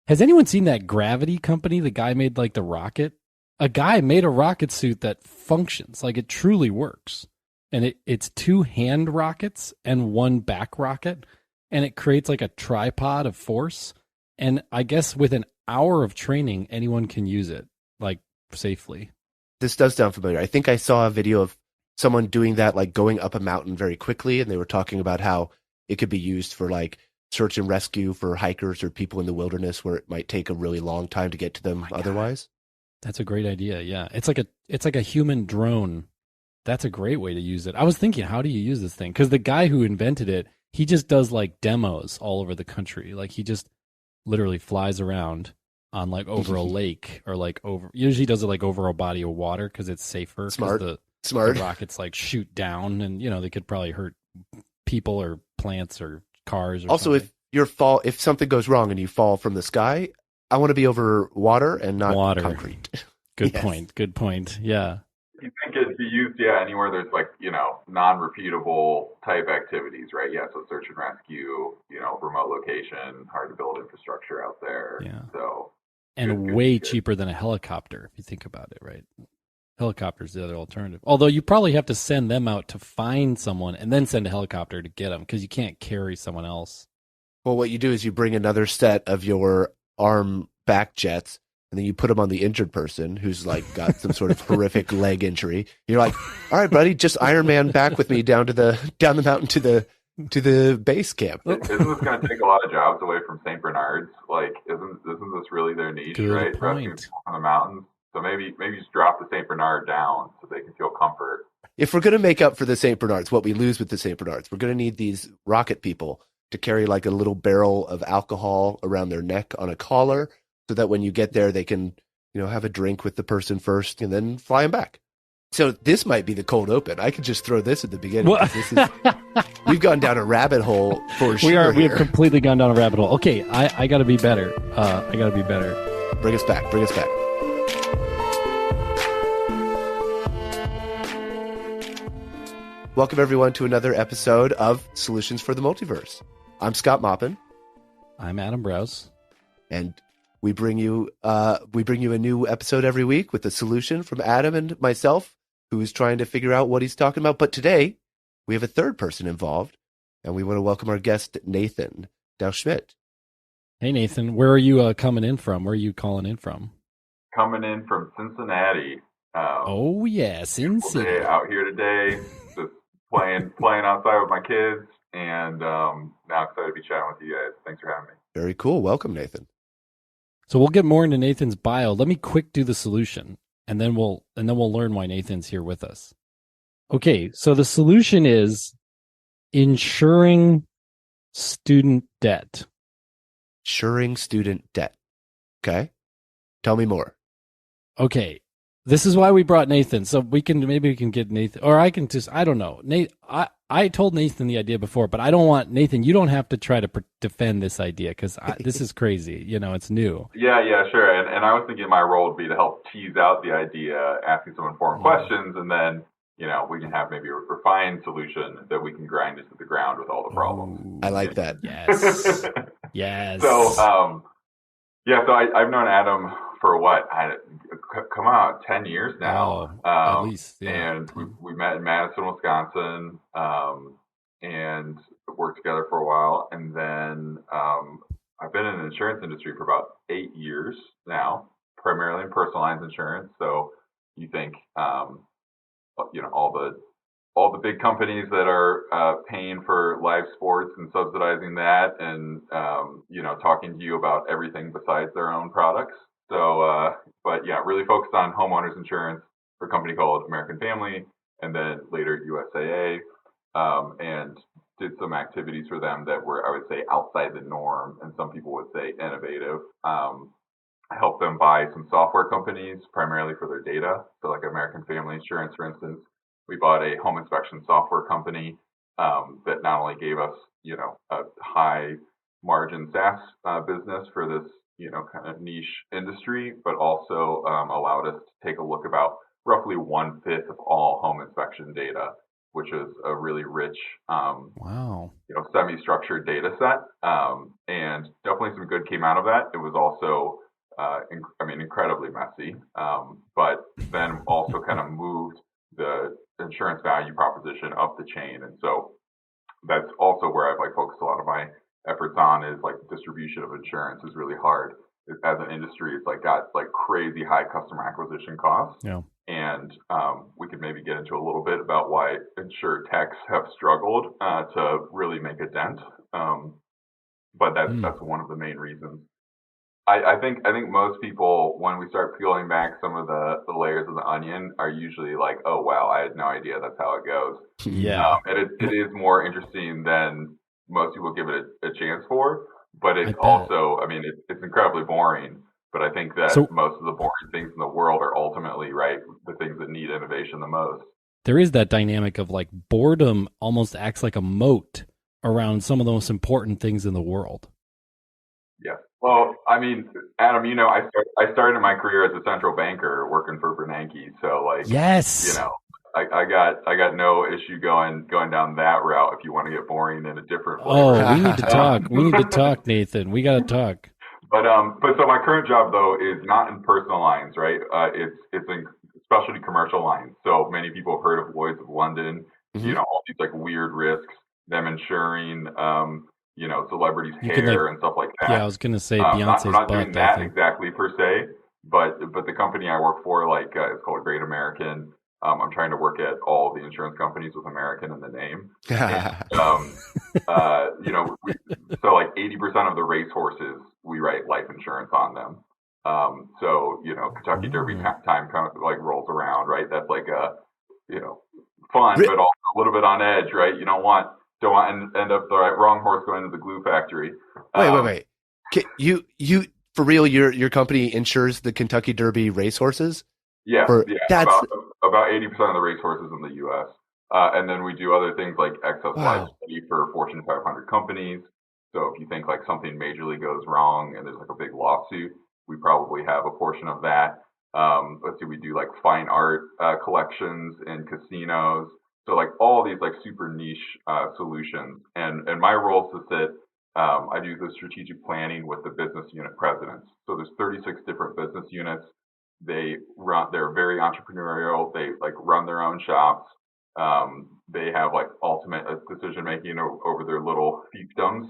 Has anyone seen that Gravity company? The guy made like the rocket. A guy made a rocket suit that functions like it truly works, and it's two hand rockets and one back rocket, and it creates like a tripod of force. And I guess with an hour of training, anyone can use it like safely. This does sound familiar. I think I saw a video of someone doing that, like going up a mountain very quickly, and they were talking about how it could be used for like search and rescue for hikers or people in the wilderness where it might take a really long time to get to them otherwise. That's a great idea. Yeah. It's like a human drone. That's a great way to use it. I was thinking, how do you use this thing? Because the guy who invented it, he just does like demos all over the country. Like he just literally flies around on like over a lake or like over. Usually does it like over a body of water because it's safer. Smart. The rockets like shoot down, and they could probably hurt people or plants or cars. Or Also, something. if something goes wrong and you fall from the sky, I want to be over water and not water. concrete. Good Yes. point. Good point. Yeah. You think it'd be used, yeah, anywhere there's like, non-repeatable type activities, right? Yeah, so search and rescue, remote location, hard to build infrastructure out there. Yeah. So And good, way good. cheaper than a helicopter, if you think about it, right? Helicopter's the other alternative. Although you probably have to send them out to find someone and then send a helicopter to get them because you can't carry someone else. Well, what you do is you bring another set of your arm back jets, and then you put them on the injured person who's like got some sort of horrific leg injury. You're like, all right, buddy, just Iron Man back with me down the mountain to the base camp. Isn't this going to take a lot of jobs away from St. Bernards? Like, isn't this really their niche, Good right? point. Rescuing people from the mountains. So maybe just drop the St. Bernard down so they can feel comfort. If we're going to make up for the St. Bernards, what we lose with the St. Bernards, we're going to need these rocket people to carry like a little barrel of alcohol around their neck on a collar so that when you get there, they can, have a drink with the person first and then fly them back. So this might be the cold open. I could just throw this at the beginning. Well- We've gone down a rabbit hole for sure. We have here. completely gone down a rabbit hole. Okay, I got to be better. I got to be better. Bring us back. Welcome everyone to another episode of Solutions for the Multiverse. I'm Scott Maupin, I'm Adam Browse. and we bring you a new episode every week with a solution from Adam and myself, who is trying to figure out what he's talking about. But today we have a third person involved, and we want to welcome our guest Nathan Dauschmidt. Hey, Nathan, where are you coming in from? Where are you calling in from? Coming in from Cincinnati. Oh, yeah, Sin City. Day out here today, just playing outside with my kids, and now excited to be chatting with you guys. Thanks for having me. Very cool. Welcome, Nathan. So we'll get more into Nathan's bio. Let me quick do the solution, and then we'll learn why Nathan's here with us. Okay, so the solution is insuring student debt. Insuring student debt. Okay. Tell me more. Okay, this is why we brought Nathan. So maybe we can get Nathan, or I can just, I don't know. I told Nathan the idea before, but I don't want Nathan. You don't have to try to defend this idea because this is crazy. It's new. Yeah, sure. And I was thinking my role would be to help tease out the idea, asking some informed questions, and then, we can have maybe a refined solution that we can grind into the ground with all the problems. I like that. Yes. Yes. So, so I've known Adam for what? Come out 10 years now. At least. Yeah. And we met in Madison, Wisconsin, and worked together for a while. And then I've been in the insurance industry for about 8 years now, primarily in personal lines insurance. So you think, all the big companies that are paying for live sports and subsidizing that, and talking to you about everything besides their own products. So, but yeah, really focused on homeowners insurance for a company called American Family, and then later USAA, and did some activities for them that were, I would say, outside the norm, and some people would say innovative. I helped them buy some software companies, primarily for their data. So like American Family Insurance, for instance, we bought a home inspection software company that not only gave us, a high margin SaaS business for this, kind of niche industry, but also allowed us to take a look about roughly 1/5 of all home inspection data which is a really rich, Wow. semi-structured data set. And definitely some good came out of that. It was also, incredibly messy, but then also kind of moved the insurance value proposition up the chain. And so that's also where I've like focused a lot of my efforts on, is like distribution of insurance is really hard. As an industry, it's like got like crazy high customer acquisition costs. Yeah. And we could maybe get into a little bit about why insure techs have struggled to really make a dent. But that's one of the main reasons. I think most people, when we start peeling back some of the layers of the onion, are usually like, oh wow, I had no idea that's how it goes. Yeah. And it is more interesting than most people give it a chance for. But it's I bet. also, it's incredibly boring. But I think that So- most of the boring things in the world are ultimately, right, the things that need innovation the most. There is that dynamic of like boredom almost acts like a moat around some of the most important things in the world. Yeah. Well, Adam, I started my career as a central banker working for Bernanke. So like, Yes. I got no issue going down that route if you want to get boring in a different way. Oh, we need to talk. We need to talk, Nathan. We got to talk. But so my current job though is not in personal lines, right? It's in specialty commercial lines. So many people have heard of Lloyd's of London. Mhm. All these like weird risks, them insuring, celebrities' You hair could, like- and stuff like that. Yeah, I was gonna say I'm Beyonce's not butt. doing that exactly per se, but the company I work for, it's called Great American. I'm trying to work at all the insurance companies with American in the name. So like 80% of the racehorses, we write life insurance on them. So Kentucky Derby time kind of like rolls around, right? That's like a fun, but also a little bit on edge, right? You don't want to end up the wrong horse going to the glue factory. Wait. You for real? Your company insures the Kentucky Derby racehorses? Yeah, That's about 80% of the racehorses in the U.S. And then we do other things like excess liability for Fortune 500 companies. So if you think like something majorly goes wrong and there's like a big lawsuit, we probably have a portion of that. Let's see, we do like fine art collections in casinos. So like all these like super niche solutions. And my role is to sit. I do the strategic planning with the business unit presidents. So there's 36 different business units. They're very entrepreneurial. They like run their own shops. They have like ultimate decision making over their little fiefdoms.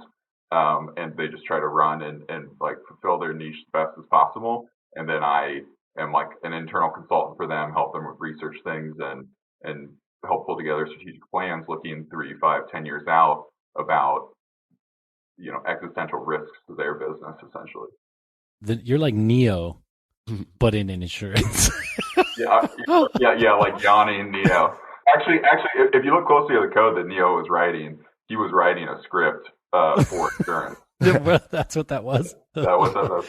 And they just try to run and like fulfill their niche as best as possible. And then I am like an internal consultant for them, help them with research things and help pull together strategic plans looking 3, 5, 10 years out about, existential risks to their business essentially. You're like Neo, but in insurance. Yeah, like Johnny and Neo. Actually, if you look closely at the code that Neo was writing, he was writing a script for insurance. That's what that was. That's what that was.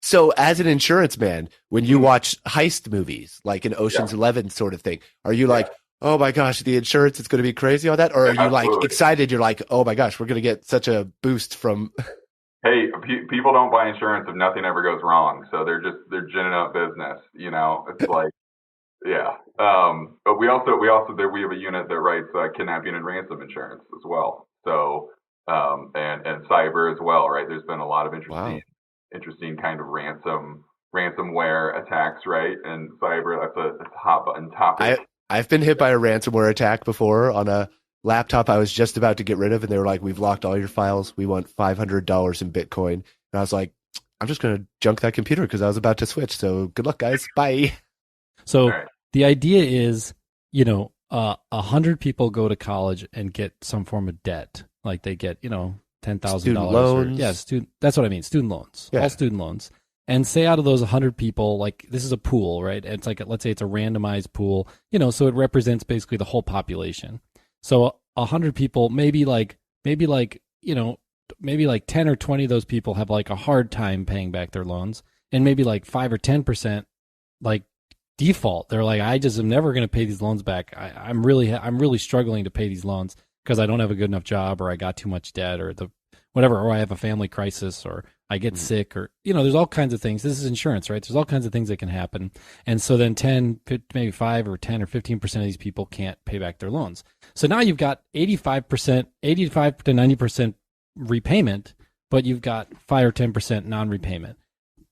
So as an insurance man, when you watch heist movies, like an Ocean's 11 sort of thing, are you like, oh my gosh, the insurance is going to be crazy on that? Or are you like excited? You're like, oh my gosh, we're going to get such a boost from... Hey, people don't buy insurance if nothing ever goes wrong. So they're ginning up business, It's like, yeah. But we have a unit that writes kidnapping and ransom insurance as well. So, and cyber as well, right? There's been a lot of interesting kind of ransomware attacks, right? And cyber, that's a hot button topic. I've been hit by a ransomware attack before on a laptop I was just about to get rid of, and they were like, we've locked all your files. We want $500 in Bitcoin. And I was like, I'm just going to junk that computer because I was about to switch. So good luck, guys. Bye. So the idea is, 100 people go to college and get some form of debt. Like they get, $10,000. Student loans. That's what I mean. Student loans, all student loans. And say out of those 100 people, like this is a pool, right? It's like, let's say it's a randomized pool, so it represents basically the whole population. So 100 people, maybe like 10 or 20 of those people have like a hard time paying back their loans. And maybe like 5 or 10% like default. They're like, I just am never going to pay these loans back. I'm really struggling to pay these loans because I don't have a good enough job or I got too much debt or or I have a family crisis or I get sick, or, there's all kinds of things. This is insurance, right? There's all kinds of things that can happen. And so then maybe 5 or 10 or 15% of these people can't pay back their loans. So now you've got 85 to 90% repayment, but you've got 5 or 10% non-repayment.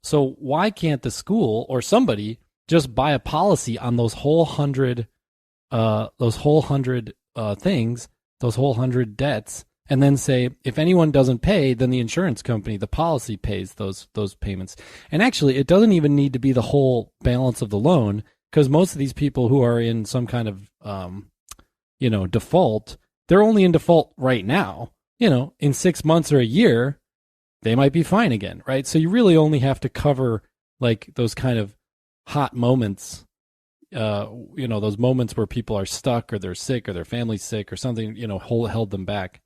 So why can't the school or somebody just buy a policy on those whole 100 things, those whole 100 debts, and then say, if anyone doesn't pay, then the insurance company, the policy pays those payments. And actually, it doesn't even need to be the whole balance of the loan, because most of these people who are in some kind of, default, they're only in default right now. In 6 months or a year, they might be fine again, right? So you really only have to cover like those kind of hot moments, those moments where people are stuck or they're sick or their family's sick or something, held them back.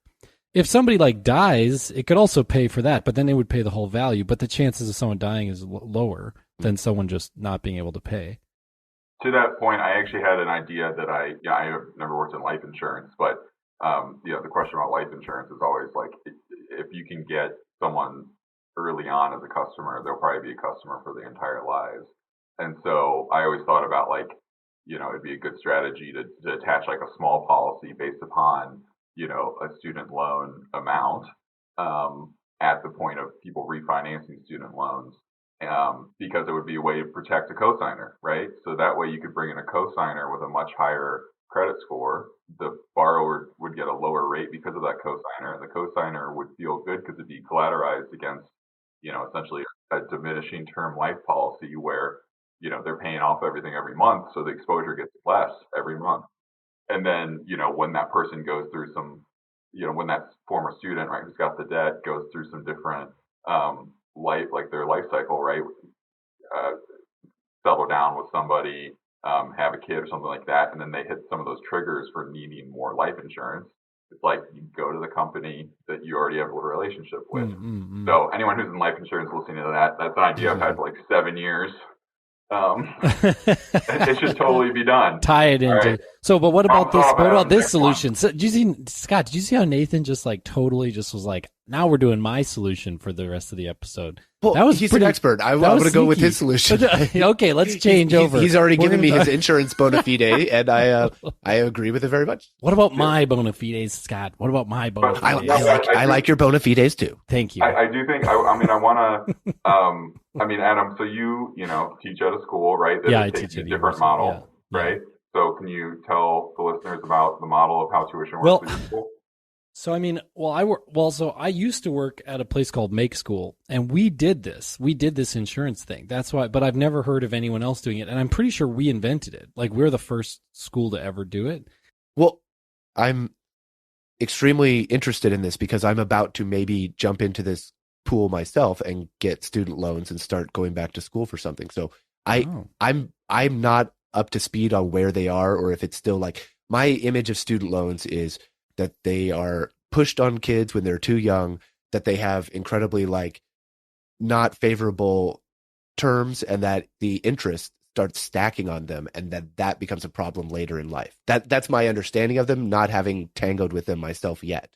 If somebody like dies, it could also pay for that, but then it would pay the whole value. But the chances of someone dying is lower than someone just not being able to pay. To that point, I actually had an idea that I have never worked in life insurance, but the question about life insurance is always like, if you can get someone early on as a customer, they'll probably be a customer for their entire lives. And so I always thought about it'd be a good strategy to attach like a small policy based upon a student loan amount at the point of people refinancing student loans, because it would be a way to protect a cosigner, right? So that way you could bring in a cosigner with a much higher credit score. The borrower would get a lower rate because of that cosigner, and the cosigner would feel good because it'd be collateralized against, essentially a diminishing term life policy where, they're paying off everything every month, so the exposure gets less every month. And then, when that person goes through some, when that former student, right, who's got the debt goes through some different their life cycle, right, settle down with somebody, have a kid or something like that, and then they hit some of those triggers for needing more life insurance. It's like you go to the company that you already have a relationship with. Mm-hmm. So anyone who's in life insurance listening to that's an idea I've had for like 7 years. It should totally be done. Tie it into. Right? So, but what about this? What about this solution? So, did you see how Nathan just like totally just was like, now we're doing my solution for the rest of the episode? Well, he's an expert. I'm going to go with his solution. Okay, let's change over. He's already given me his insurance bona fide, and I agree with it very much. What about my bona fides, Scott? What about my bona fides? I like your bona fides too. Thank you. I do think. I want to. Adam. So you teach at a school, right? I teach at a different model, right? So can you tell the listeners about the model of how tuition works at your school? So I used to work at a place called Make School, and we did this insurance thing. That's why, but I've never heard of anyone else doing it, and I'm pretty sure we invented it. Like, we're the first school to ever do it. Well, I'm extremely interested in this because I'm about to maybe jump into this pool myself and get student loans and start going back to school for something. So I'm not up to speed on where they are, or if it's still like, my image of student loans is that they are pushed on kids when they're too young, that they have incredibly not favorable terms, and that the interest starts stacking on them, and that becomes a problem later in life. That's my understanding of them, not having tangled with them myself yet.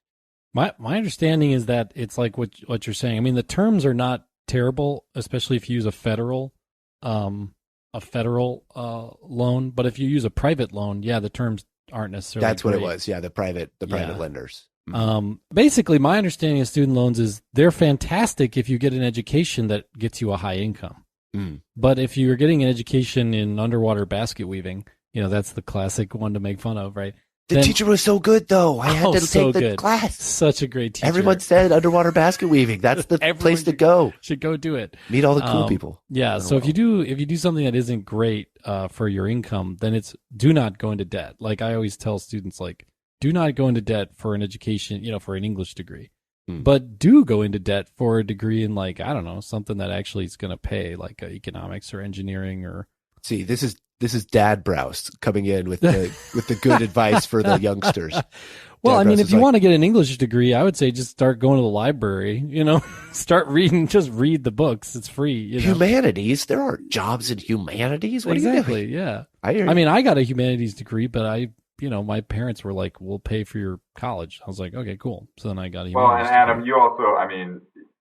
My understanding is that it's like what you're saying. I mean, the terms are not terrible, especially if you use a federal loan. But if you use a private loan, the terms aren't necessarily. That's what it was. Yeah, the private lenders. Basically, my understanding of student loans is they're fantastic if you get an education that gets you a high income. But if you're getting an education in underwater basket weaving, that's the classic one to make fun of, right? The teacher was so good, though. I had to take the class. Such a great teacher. Everyone said underwater basket weaving. That's the place to go. Should go do it. Meet all the cool people. Yeah. So if you do something that isn't great for your income, then do not go into debt. Like I always tell students, do not go into debt for an education, for an English degree. But do go into debt for a degree in something that actually is going to pay, like economics or engineering or. See, this is Dad Browse coming in with the good advice for the youngsters. Well, if you want to get an English degree, I would say just start going to the library, start reading, just read the books. It's free. Humanities. There aren't jobs in humanities. What exactly. Are you doing? Yeah. I got a humanities degree, but my parents were like, we'll pay for your college. I was like, okay, cool. So then I got a humanities degree. Adam, you also,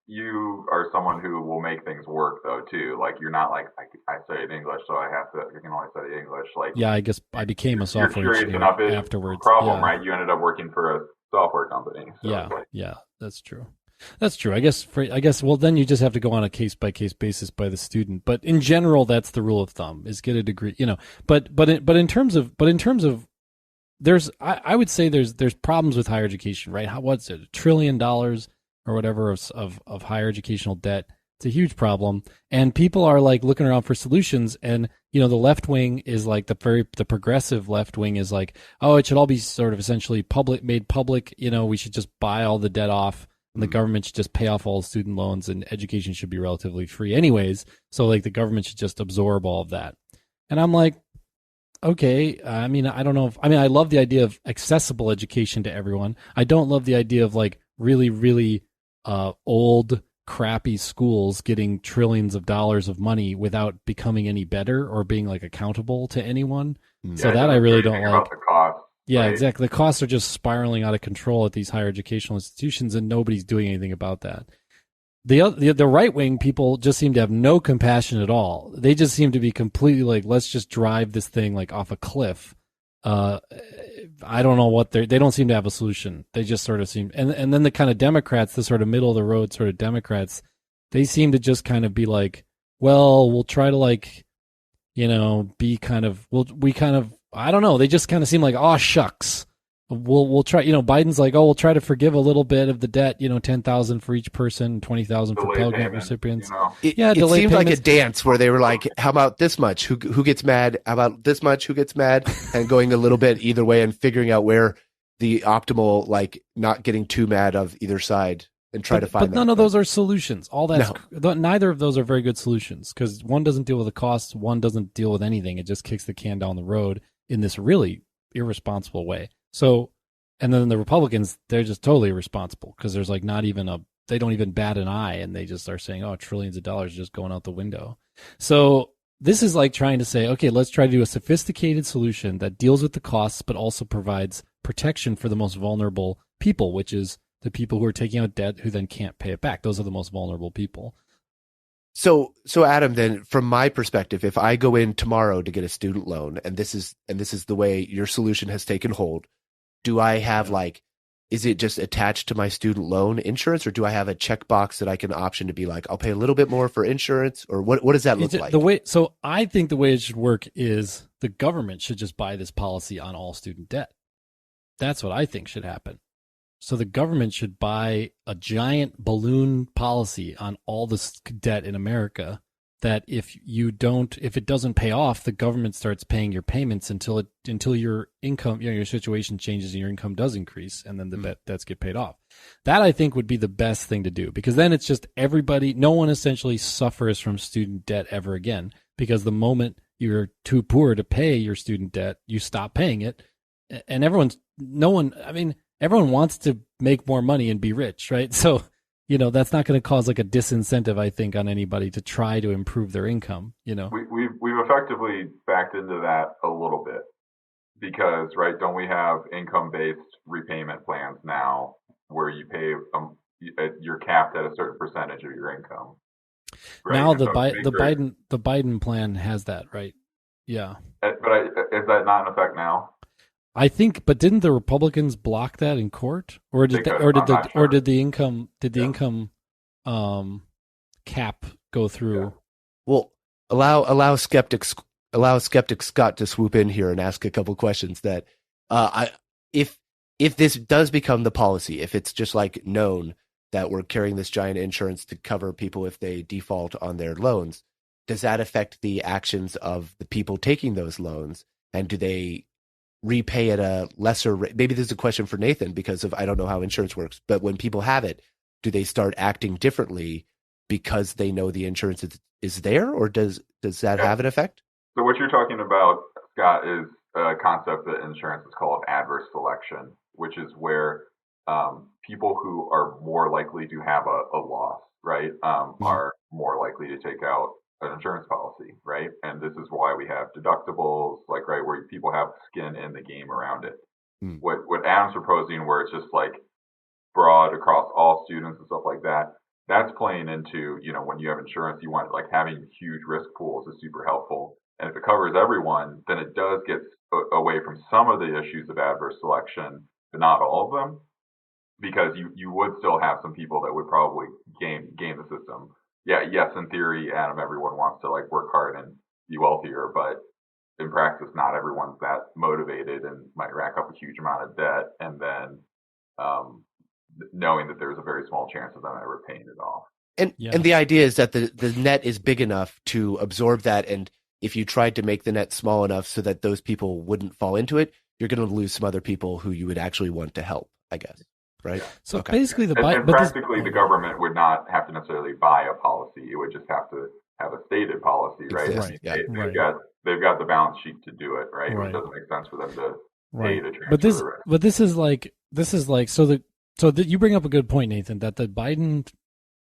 you are someone who will make things work though too. Like you're not like I studied English, so I can only study English. Like Yeah, I guess I became a you're software curious engineer enough. It's a afterwards. problem, Yeah. right? You ended up working for a software company, so Yeah. it's like Yeah. That's true. That's true. I guess well then you just have to go on a case by case basis by the student. But in general that's the rule of thumb is get a degree, but in terms of I would say there's problems with higher education, right? What's it, $1 trillion or whatever of higher educational debt? It's a huge problem, and people are like looking around for solutions. And the left wing is like the progressive left wing is like, oh, it should all be sort of essentially made public. We should just buy all the debt off, and the government should just pay off all student loans, and education should be relatively free, anyways. So like the government should just absorb all of that. And I'm like, okay, I mean, I don't know I love the idea of accessible education to everyone. I don't love the idea of like really, really old, crappy schools getting trillions of dollars of money without becoming any better or being like accountable to anyone. So that I really don't like. about the cost. Yeah, right? exactly. The costs are just spiraling out of control at these higher educational institutions, and nobody's doing anything about that. The right wing people just seem to have no compassion at all. They just seem to be completely like, let's just drive this thing like off a cliff. I don't know what they don't seem to have a solution. They just sort of seem, and then the kind of Democrats, the sort of middle of the road sort of Democrats, they seem to just kind of be like, well, we'll try to like, be kind of, I don't know. They just kind of seem like, oh shucks. We'll try. Biden's like, oh, we'll try to forgive a little bit of the debt. 10,000 for each person, 20,000 for Delay Pell Grant payment, recipients. It delay seemed like a payments. dance where they were like, how about this much? Who gets mad? How about this much? Who gets mad? And going a little bit either way and figuring out where the optimal, like not getting too mad of either side and try to find But none of those are solutions. Neither of those are very good solutions because one doesn't deal with the costs, one doesn't deal with anything. It just kicks the can down the road in this really irresponsible way. So, and then the Republicans, they're just totally irresponsible because there's like they don't even bat an eye, and they just are saying, oh, trillions of dollars just going out the window. So this is like trying to say, okay, let's try to do a sophisticated solution that deals with the costs, but also provides protection for the most vulnerable people, which is the people who are taking out debt who then can't pay it back. Those are the most vulnerable people. So Adam, then from my perspective, if I go in tomorrow to get a student loan, and this is the way your solution has taken hold, do I have is it just attached to my student loan insurance, or do I have a checkbox that I can option to be like, I'll pay a little bit more for insurance, or what does that look like? So I think the way it should work is the government should just buy this policy on all student debt. That's what I think should happen. So the government should buy a giant balloon policy on all the debt in America that if it doesn't pay off, the government starts paying your payments until your income, your situation changes and your income does increase, and then the debts get paid off. That I think would be the best thing to do, because then it's just no one essentially suffers from student debt ever again, because the moment you're too poor to pay your student debt, you stop paying it, and everyone wants to make more money and be rich, right? So, that's not going to cause like a disincentive, I think, on anybody to try to improve their income, We've effectively backed into that a little bit because, right, don't we have income-based repayment plans now where you pay, you're capped at a certain percentage of your income? Right? Now the Biden plan has that, right? Yeah. But is that not in effect now? I think, but didn't the Republicans block that in court, or did the income cap go through? Yeah. Well, allow skeptic Scott to swoop in here and ask a couple questions. That if this does become the policy, if it's just like known that we're carrying this giant insurance to cover people if they default on their loans, does that affect the actions of the people taking those loans, and do they repay at a lesser rate? Maybe this is a question for Nathan because I don't know how insurance works, but when people have it, do they start acting differently because they know the insurance is there, or does that have an effect? So what you're talking about, Scott, is a concept that insurance is called adverse selection, which is where people who are more likely to have a loss, right, are more likely to take out an insurance policy, right? And this is why we have deductibles, like, right, where people have skin in the game around it. What Adam's proposing, where it's just like broad across all students and stuff like that, that's playing into, when you have insurance, you want like having huge risk pools is super helpful. And if it covers everyone, then it does get away from some of the issues of adverse selection, but not all of them, because you would still have some people that would probably game the system. Yeah, yes, in theory, Adam, everyone wants to like work hard and be wealthier, but in practice, not everyone's that motivated and might rack up a huge amount of debt, and then knowing that there's a very small chance of them ever paying it off. And the idea is that the net is big enough to absorb that, and if you tried to make the net small enough so that those people wouldn't fall into it, you're going to lose some other people who you would actually want to help, I guess. Right? So basically, the government would not have to necessarily buy a policy. It would just have to have a stated policy, right? Exactly. They've got the balance sheet to do it, right? It doesn't make sense for them to pay the transfer. But this is like so you bring up a good point, Nathan, that the Biden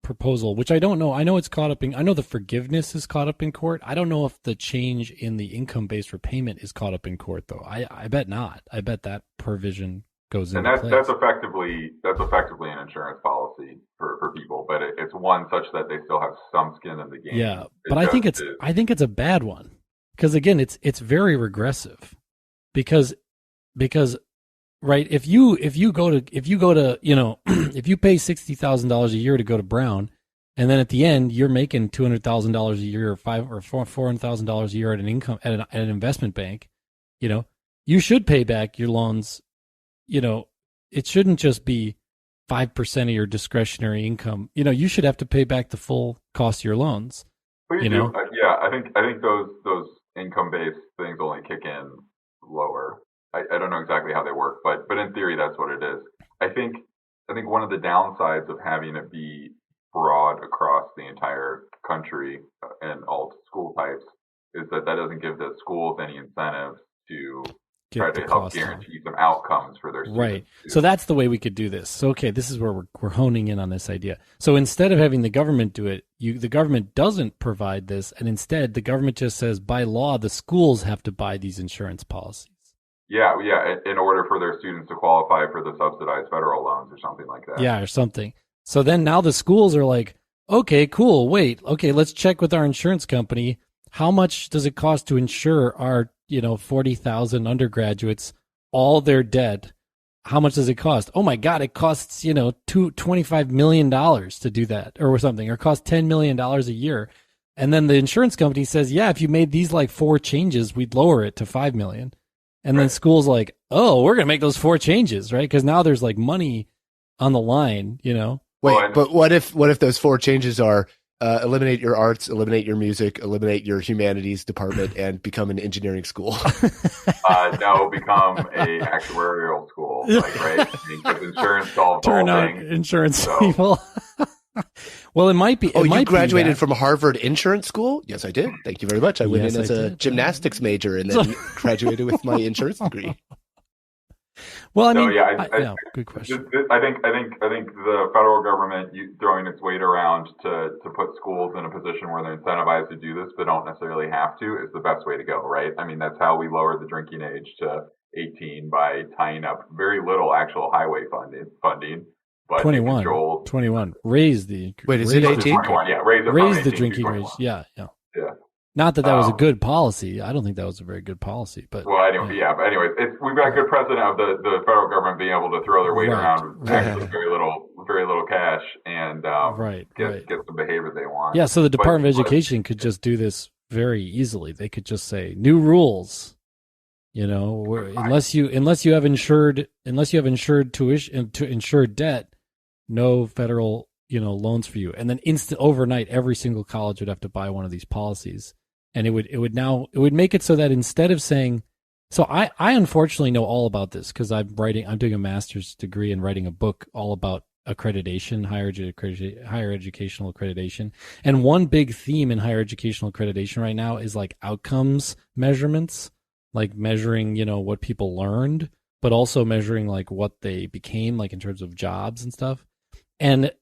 proposal, which I don't know, I know it's caught up in, I know the forgiveness is caught up in court. I don't know if the change in the income-based repayment is caught up in court, though. I bet not. I bet that provision goes into place. That's effectively an insurance policy for people, but it's one such that they still have some skin in the game. Yeah, but I think it's a bad one, because again, it's very regressive, because right, if you go to if you pay $60,000 a year to go to Brown, and then at the end you're making $200,000 a year or $400,000 a year at an investment bank, you should pay back your loans. It shouldn't just be 5% of your discretionary income. You should have to pay back the full cost of your loans. But you do. I think those income-based things only kick in lower. I don't know exactly how they work, but in theory, that's what it is. I think one of the downsides of having it be broad across the entire country and all school types is that doesn't give the schools any incentive to try to help guarantee some outcomes for their students. Right. So that's the way we could do this. So, okay, this is where we're honing in on this idea. So instead of having the government do it, the government doesn't provide this, and instead the government just says, by law, the schools have to buy these insurance policies. Yeah. In order for their students to qualify for the subsidized federal loans or something like that. Yeah, or something. So then now the schools are like, okay, cool. Wait, okay, let's check with our insurance company. How much does it cost to insure our 40,000 undergraduates, all their debt? How much does it cost? Oh my God, it costs, $25 million to do that or something, or costs $10 million a year. And then the insurance company says, yeah, if you made these like 4 changes, we'd lower it to $5 million. And then school's like, oh, we're going to make those 4 changes, right? Because now there's like money on the line, Wait, but what if those 4 changes are eliminate your arts, eliminate your music, eliminate your humanities department, and become an engineering school? No, become a actuarial school, right? Because insurance solves all things. Insurance people. Well, it might be. Oh, you graduated from Harvard Insurance School? Yes, I did. Thank you very much. I went in as a gymnastics major and then graduated with my insurance degree. Well, I mean, good question. I think the federal government throwing its weight around to put schools in a position where they're incentivized to do this, but don't necessarily have to, is the best way to go, right? I mean, that's how we lowered the drinking age to 18 by tying up very little actual highway funding. But 21. Raise the. Wait, is it 18? 21, yeah, raise the drinking age. Yeah. Not that was a good policy. I don't think that was a very good policy, but. Well, anyway, but anyways, we've got a good precedent of the federal government being able to throw their weight around with actually very little cash and get the behavior they want. Yeah, so the Department of Education could just do this very easily. They could just say new rules. Unless you have insured to insured debt, no federal loans for you. And then overnight, every single college would have to buy one of these policies. And it would make it so that instead of saying, so I unfortunately know all about this because I'm doing a master's degree and writing a book all about accreditation, higher educational accreditation. And one big theme in higher educational accreditation right now is like outcomes measurements, like measuring, what people learned, but also measuring like what they became, like in terms of jobs and stuff. And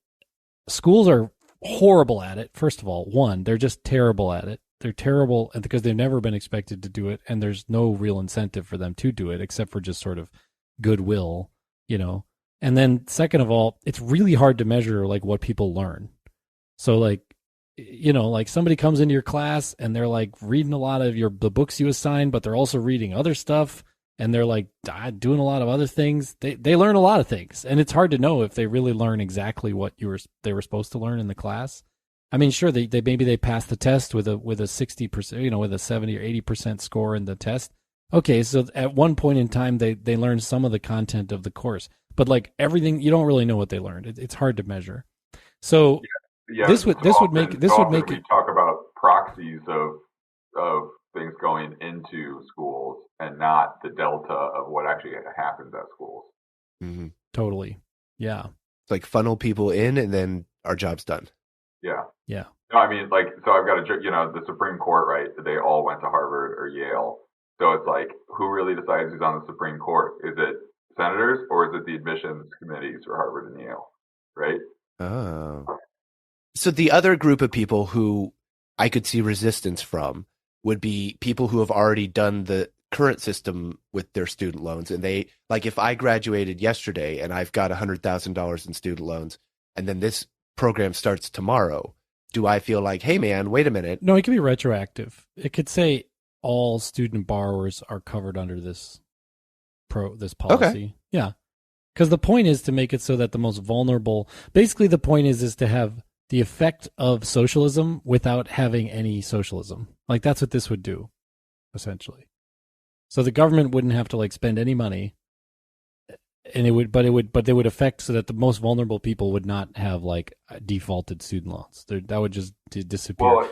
schools are horrible at it. First of all, they're just terrible at it. They're terrible because they've never been expected to do it, and there's no real incentive for them to do it except for just sort of goodwill, And then second of all, it's really hard to measure like what people learn. So like, like somebody comes into your class and they're like reading a lot of the books you assigned, but they're also reading other stuff, and they're like doing a lot of other things. They learn a lot of things, and it's hard to know if they really learn exactly what they were supposed to learn in the class. I mean, sure, they maybe they pass the test with a 60%, with a 70 or 80% score in the test. Okay, so at one point in time they learn some of the content of the course, but like everything, you don't really know what they learned. It's hard to measure. So this would make it. We talk about proxies of things going into schools and not the delta of what actually happens at schools. Mm-hmm. Totally. Yeah. It's like funnel people in, and then our job's done. Yeah. Yeah. No, I mean, like, so I've got the Supreme Court, right? They all went to Harvard or Yale. So it's like, who really decides who's on the Supreme Court? Is it senators, or is it the admissions committees for Harvard and Yale? Right? Oh. So the other group of people who I could see resistance from would be people who have already done the current system with their student loans. And they, like, if I graduated yesterday and I've got $100,000 in student loans, and then this program starts tomorrow, do I feel like, hey man, wait a minute? No, it could be retroactive. It could say all student borrowers are covered under this policy. Okay. Yeah. Because the point is to make it so that the most vulnerable, basically the point is to have the effect of socialism without having any socialism. Like that's what this would do, essentially. So the government wouldn't have to like spend any money, and they would affect so that the most vulnerable people would not have like defaulted student loans. That would just disappear. Well,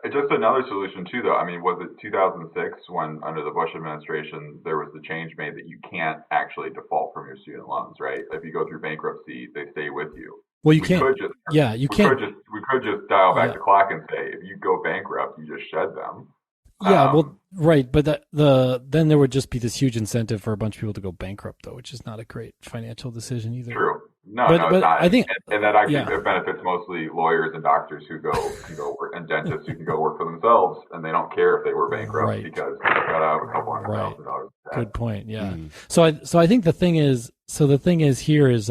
just another solution too, though. I mean, was it 2006 when under the Bush administration there was the change made that you can't actually default from your student loans, right? If you go through bankruptcy, they stay with you. Well, you can't. We could just dial back the clock and say, if you go bankrupt, you just shed them. Yeah, right, but then there would just be this huge incentive for a bunch of people to go bankrupt, though, which is not a great financial decision either. True. No, it's not. I think, and that actually benefits mostly lawyers and doctors who can go work, and dentists who can go work for themselves, and they don't care if they were bankrupt because they got out a couple $100,000. Good point. Yeah. So I think the thing is here is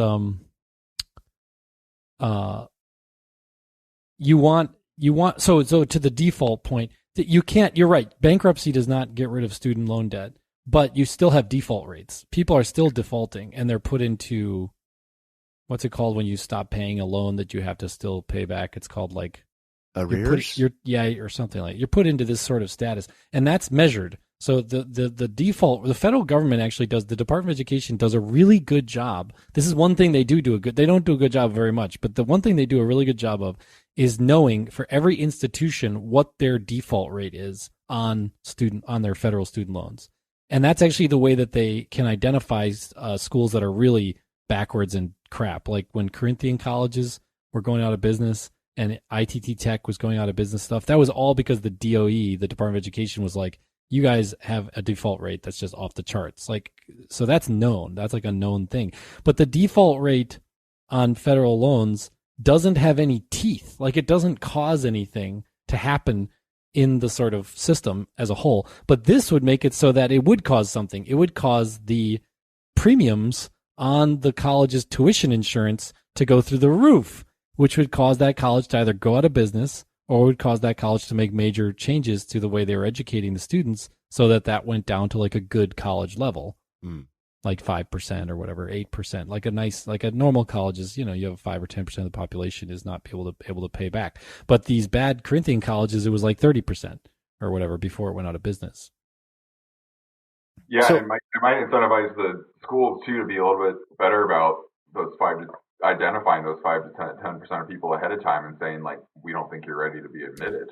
you want so to the default point that you can't. You're right. Bankruptcy does not get rid of student loan debt, but you still have default rates. People are still defaulting, and they're put into what's it called when you stop paying a loan that you have to still pay back? It's called like arrears. Or something like. You're put into this sort of status, and that's measured. So the default, the federal government actually does. The Department of Education does a really good job. This is one thing they do a good. They don't do a good job very much, but the one thing they do a really good job of is knowing for every institution what their default rate is on their federal student loans, and that's actually the way that they can identify schools that are really backwards and crap. Like when Corinthian colleges were going out of business and ITT Tech was going out of business stuff. That was all because the DOE, the Department of Education, was like, you guys have a default rate that's just off the charts. Like, so that's known. That's like a known thing. But the default rate on federal loans doesn't have any teeth. Like, it doesn't cause anything to happen in the sort of system as a whole. But this would make it so that it would cause something. It would cause the premiums on the college's tuition insurance to go through the roof, which would cause that college to either go out of business or would cause that college to make major changes to the way they were educating the students so that went down to like a good college level, like 5% or whatever, 8%, like a normal college is, you have 5 or 10% of the population is not able to pay back. But these bad Corinthian colleges, it was like 30% or whatever before it went out of business. Yeah, so, it might incentivize the schools too to be a little bit better about identifying those 5 to 10% of people ahead of time and saying, like, we don't think you're ready to be admitted.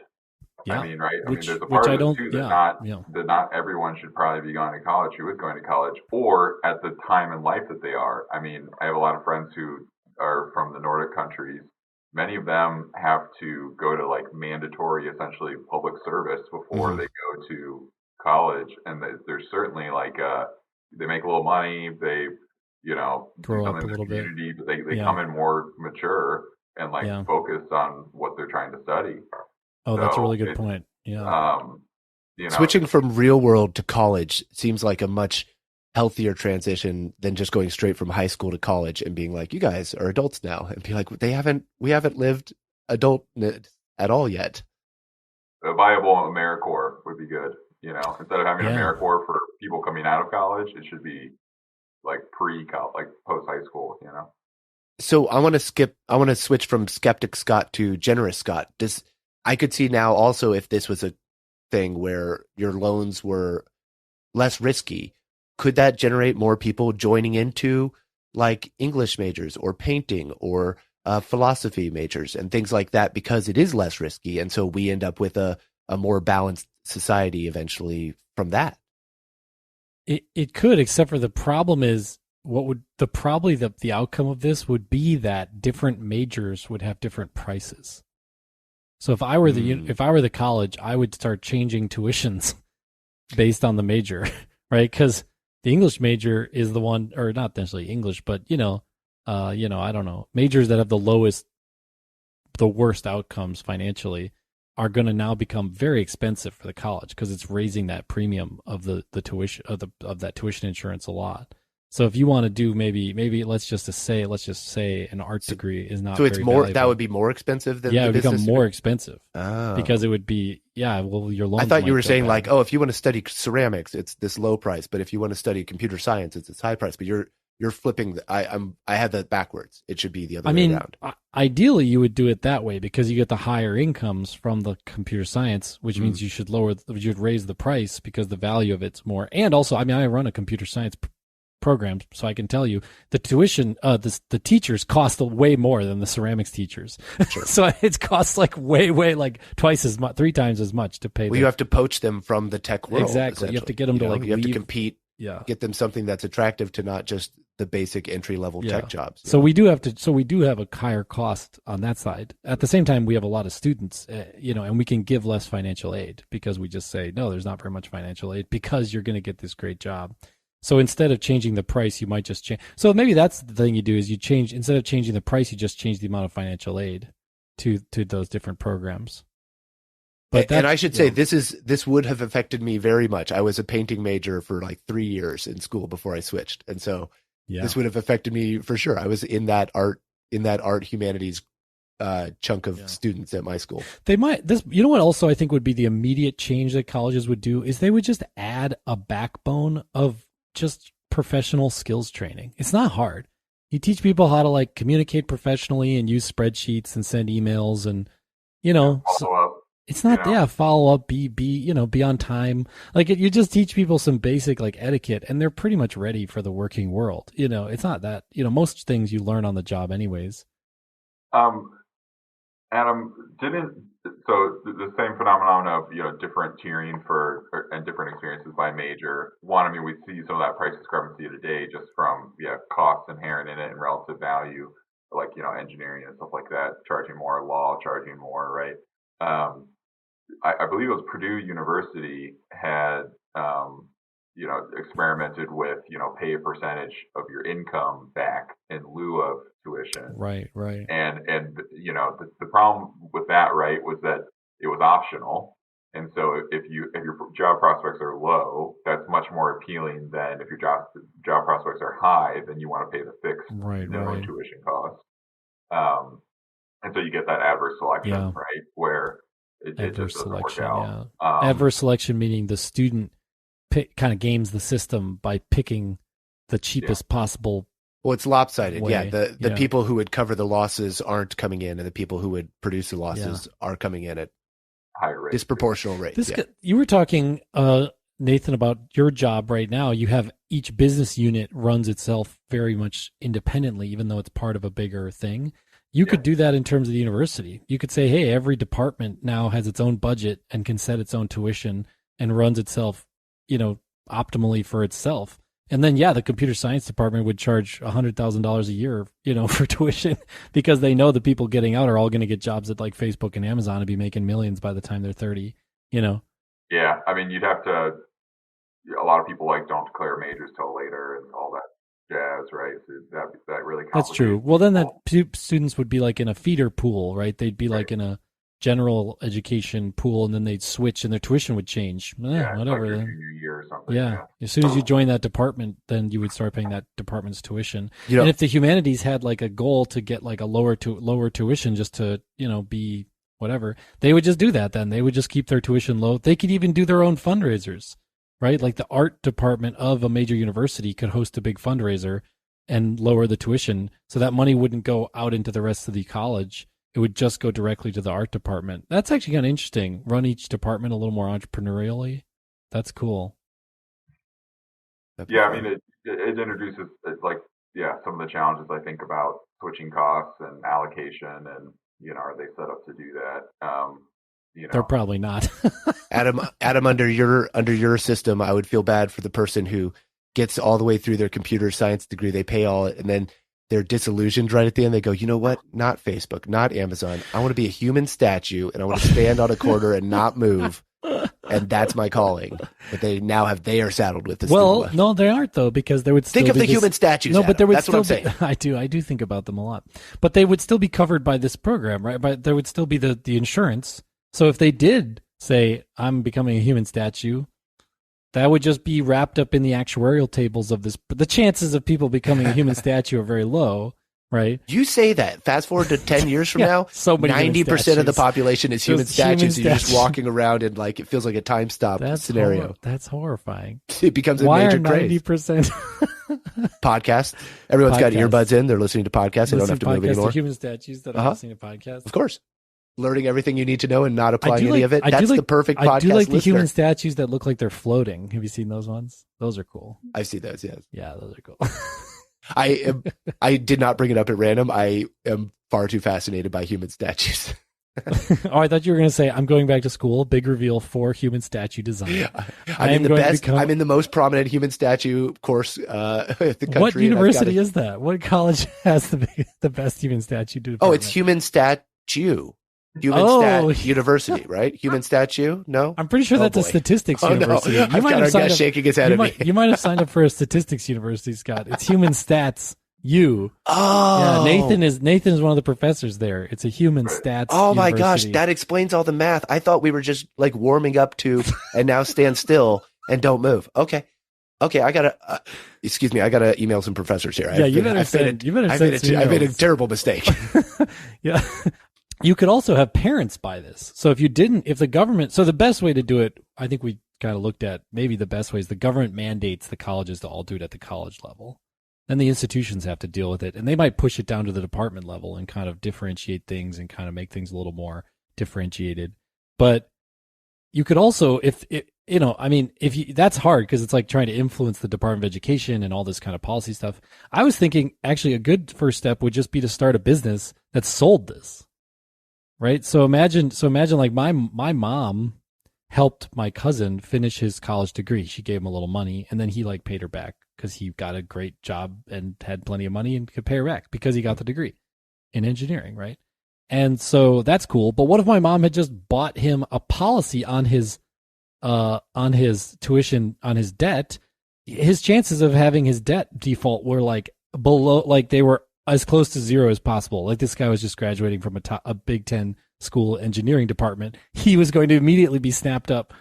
Yeah. I mean, right? There's a part of it too that not everyone should probably be going to college who is going to college or at the time in life that they are. I mean, I have a lot of friends who are from the Nordic countries. Many of them have to go to like mandatory, essentially public service before they go to college. And there's certainly like, they make a little money, they, grow up a little bit, but they come in more mature and focused on what they're trying to study. Oh, that's a really good point. Yeah. Switching from real world to college seems like a much healthier transition than just going straight from high school to college and being like, you guys are adults now, and be like, we haven't lived adultness at all yet. A viable AmeriCorps would be good. Instead of having Yeah. AmeriCorps for people coming out of college, it should be like pre-college, like post-high school. So I want to switch from skeptic Scott to generous Scott. I could see now also if this was a thing where your loans were less risky, could that generate more people joining into like English majors or painting or philosophy majors and things like that because it is less risky, and so we end up with a more balanced society eventually from that? It could, except for the problem is the outcome of this would be that different majors would have different prices. So if I were the college, I would start changing tuitions based on the major, right? Because the English major is the one, or not necessarily English, but I don't know, majors that have the worst outcomes financially are going to now become very expensive for the college because it's raising that premium of the tuition of that tuition insurance a lot. So if you want to do maybe let's just say an art degree is not so it's very more valuable. That would be more expensive than it the would become business more degree? expensive Oh. because it would be your loans. I thought you might were go saying down. like, oh, if you want to study ceramics, it's this low price, but if you want to study computer science, it's this high price. But you're flipping. I had that backwards. It should be the other way around. Ideally, you would do it that way because you get the higher incomes from the computer science, which means you should raise the price because the value of it's more. And also, I run a computer science program, so I can tell you the tuition, the teachers cost way more than the ceramics teachers. Sure. So it costs like way like twice as much, 3 times as much to pay. Well, you have to poach them from the tech world. Exactly. You have to get them to you have to leave. compete. Yeah. Get them something that's attractive to not just the basic entry level tech jobs. So we do have a higher cost on that side. At the same time, we have a lot of students, and we can give less financial aid because we just say, no, there's not very much financial aid because you're going to get this great job. So instead of changing the price, you might just change. So maybe that's the thing you do is instead of changing the price, you just change the amount of financial aid to those different programs. And I should say this would have affected me very much. I was a painting major for like 3 years in school before I switched. And so this would have affected me for sure. I was in that art humanities chunk of students at my school. They might what also I think would be the immediate change that colleges would do is they would just add a backbone of just professional skills training. It's not hard. You teach people how to like communicate professionally and use spreadsheets and send emails and it's not follow up, be on time. Like you just teach people some basic like etiquette and they're pretty much ready for the working world. It's not that, most things you learn on the job anyways. Adam, the same phenomenon of different tiering and different experiences by major. One, we see some of that price discrepancy today just from costs inherent in it and relative value, like engineering and stuff like that, charging more, law charging more, right? I believe it was Purdue University had experimented with pay a percentage of your income back in lieu of tuition. Right. And the problem with that, right, was that it was optional. And so if your job prospects are low, that's much more appealing than if your job prospects are high, then you want to pay the fixed tuition costs. And so you get that adverse selection, right, where it just doesn't work out. Adverse selection meaning the student kind of games the system by picking the cheapest possible. Well, it's lopsided. way. The people who would cover the losses aren't coming in, and the people who would produce the losses are coming in at higher rates, disproportional rates. You were talking, Nathan, about your job right now. You have each business unit runs itself very much independently, even though it's part of a bigger thing. You could do that in terms of the university. You could say, hey, every department now has its own budget and can set its own tuition and runs itself, optimally for itself. And then, the computer science department would charge $100,000 a year, for tuition because they know the people getting out are all going to get jobs at like Facebook and Amazon and be making millions by the time they're 30, Yeah. You'd have to, a lot of people don't declare majors till later and all that jazz, right? So that really complicates. That's true. Well, then students would be like in a feeder pool, right? They'd be like in a general education pool, and then they'd switch and their tuition would change. Yeah, Whatever. like your junior year or something. Yeah. As soon as you join that department, then you would start paying that department's tuition. You know, And if the humanities had like a goal to get like a lower tuition just to, be whatever, they would just do that then. They would just keep their tuition low. They could even do their own fundraisers, right? Like the art department of a major university could host a big fundraiser and lower the tuition so that money wouldn't go out into the rest of the college. It would just go directly to the art department. That's actually kind of interesting. Run each department a little more entrepreneurially. That's cool. Yeah, I mean, it introduces some of the challenges I think about switching costs and allocation, and are they set up to do that? They're probably not. Adam, under your system, I would feel bad for the person who gets all the way through their computer science degree. They pay all it, and then they're disillusioned right at the end. They go, you know what? Not Facebook, not Amazon. I want to be a human statue, and I want to stand on a corner and not move. And that's my calling. But they are saddled with this. Well, no, they aren't though, because there would still think of the human statues. No, Adam. but there would that's still what I'm saying. I do think about them a lot. But they would still be covered by this program, right? But there would still be the insurance. So if they did say, I'm becoming a human statue, that would just be wrapped up in the actuarial tables of this. But the chances of people becoming a human statue are very low, right? You say that. Fast forward to 10 years from now, so many 90% of the population is human statues. And you're just walking around and it feels like a time stop scenario. That's horrifying. It becomes a Why major are 90%? Podcast. Everyone's got earbuds in. They're listening to podcasts. They don't have to move anymore. Human statues that are listening to podcasts. Of course. Learning everything you need to know and not applying any of it. That's the perfect podcast I do like listener. the human statues that look like they're floating. Have you seen those ones? Those are cool. I've seen those, yes. Yeah, those are cool. I did not bring it up at random. I am far too fascinated by human statues. Oh, I thought you were going to say, I'm going back to school. Big reveal for human statue design. I'm in the most prominent human statue course in the country. What university is that? What college has the best human statue department? Oh, it's human statue. University, right? Human statue? No? I'm pretty sure that's a statistics university. No. I've got our guest shaking his head at me. You might have signed up for a statistics university, Scott. It's human stats. Oh. Yeah, Nathan is one of the professors there. It's a human stats. Oh my university. gosh, that explains all the math. I thought we were just warming up to and now stand still and don't move. Okay, I gotta. Excuse me, I gotta email some professors here. Yeah, you better send. I made a terrible mistake. Yeah. You could also have parents buy this. So if the government, so the best way to do it, I think we kind of looked at, maybe the best way is the government mandates the colleges to all do it at the college level. Then the institutions have to deal with it, and they might push it down to the department level and kind of differentiate things and kind of make things a little more differentiated. But you could also, that's hard because it's like trying to influence the Department of Education and all this kind of policy stuff. I was thinking actually a good first step would just be to start a business that sold this. Right. So imagine like my mom helped my cousin finish his college degree. She gave him a little money and then he paid her back because he got a great job and had plenty of money and could pay her back because he got the degree in engineering. Right. And so that's cool. But what if my mom had just bought him a policy on his tuition, on his debt? His chances of having his debt default were below, they were as close to zero as possible. Like this guy was just graduating from a Big Ten school engineering department. He was going to immediately be snapped up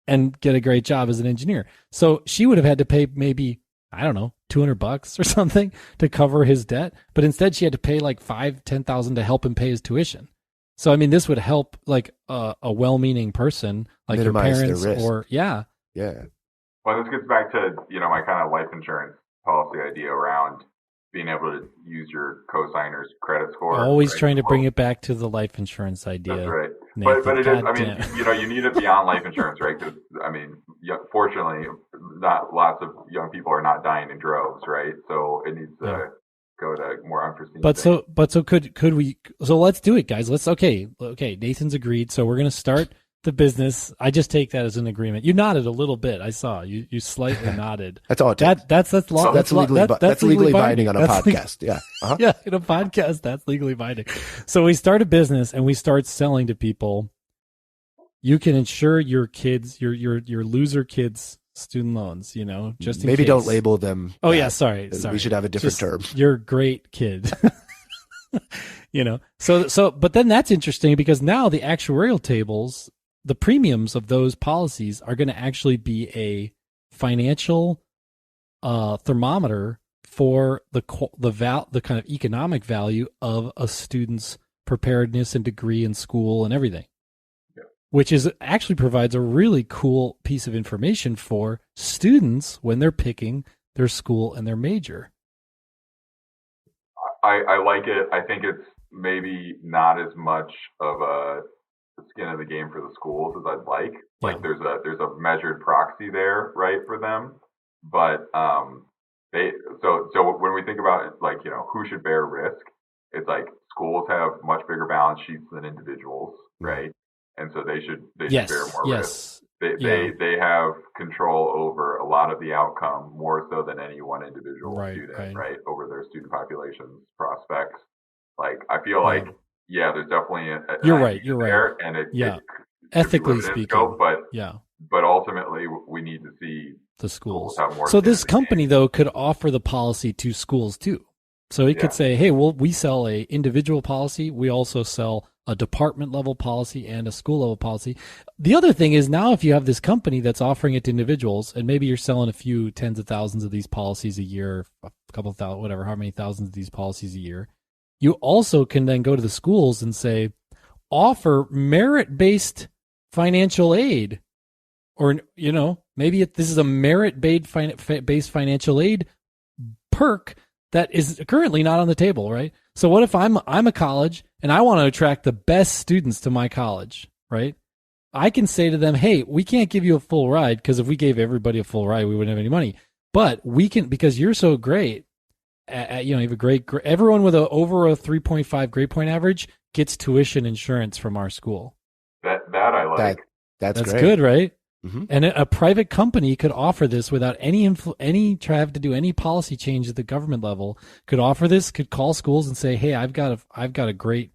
and get a great job as an engineer. So she would have had to pay maybe, I don't know, $200 or something to cover his debt. But instead she had to pay $10,000 to help him pay his tuition. So, I mean, this would help a well-meaning person like your parents or, yeah. Yeah. Well, this gets back to, my kind of life insurance policy idea around being able to use your cosigner's credit score. Always trying to bring it back to the life insurance idea. That's right. Nathan, but it is, you need it beyond life insurance, right? Because, fortunately, not lots of young people are not dying in droves, right? So it needs to go to more unforeseen things. Could we, so let's do it, guys. Okay, Nathan's agreed. So we're going to start the business. I just take that as an agreement. You nodded a little bit. I saw you slightly nodded. That's all it takes. That's legally binding on a podcast. Yeah. Uh-huh. Yeah. In a podcast, that's legally binding. So we start a business and we start selling to people. You can insure your kids, your loser kids' student loans, just in maybe case. Don't label them. Oh yeah. Sorry. We should have a different term. Your great kid. But then that's interesting because now the actuarial tables, the premiums of those policies are going to actually be a financial thermometer for the kind of economic value of a student's preparedness and degree in school and everything, which is actually provides a really cool piece of information for students when they're picking their school and their major. I like it. I think it's maybe not as much of a skin in the game for the schools as I'd like. Like there's a measured proxy there, right, for them. But so when we think about it, like, who should bear risk, it's like schools have much bigger balance sheets than individuals, right? And so they should bear more risk. They have control over a lot of the outcome, more so than any one individual student, right? Over their student population's prospects. Like, I feel like, there's definitely you're right. There, and it ethically speaking, scope, but ultimately we need to see the schools have more. So this company though could offer the policy to schools too. So it could say, hey, well, we sell a individual policy. We also sell a department level policy and a school level policy. The other thing is now if you have this company that's offering it to individuals, and maybe you're selling a few tens of thousands of these policies a year, a couple of thousand, whatever, how many thousands of these policies a year, you also can then go to the schools and say, offer merit-based financial aid. Or, maybe this is a merit-based financial aid perk that is currently not on the table, right? So what if I'm a college and I want to attract the best students to my college, right? I can say to them, hey, we can't give you a full ride because if we gave everybody a full ride, we wouldn't have any money. But we can, because you're so great, you have a great, everyone with over a 3.5 grade point average gets tuition insurance from our school. That I like. That's great. Good, right? Mm-hmm. And a private company could offer this without any have to do any policy change at the government level. Could offer this. Could call schools and say, "Hey, I've got a great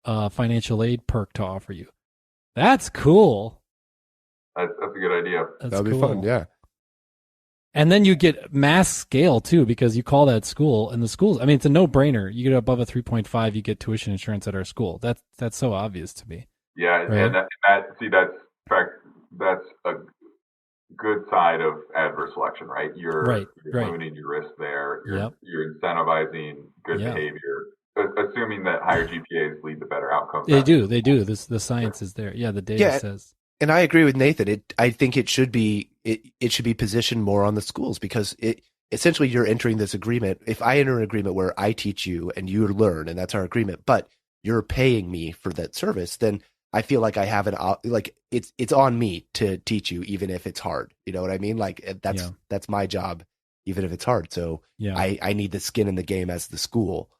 financial aid perk to offer you." That's cool. That's a good idea. That'd be fun. Yeah. And then you get mass scale too, because you call that school, and the schools. I mean, it's a no-brainer. You get above a 3.5, you get tuition insurance at our school. That's so obvious to me. Yeah, right? That's a good side of adverse selection, right? You're limiting your risk there. You're incentivizing good behavior, assuming that higher GPAs lead to better outcomes. They do. The science is there. Yeah, the data says. And I agree with Nathan. I think it should be positioned more on the schools because essentially you're entering this agreement. If I enter an agreement where I teach you and you learn, and that's our agreement, but you're paying me for that service, then I feel like I have it's on me to teach you, even if it's hard. You know what I mean? Like that's my job, even if it's hard. So I need the skin in the game as the school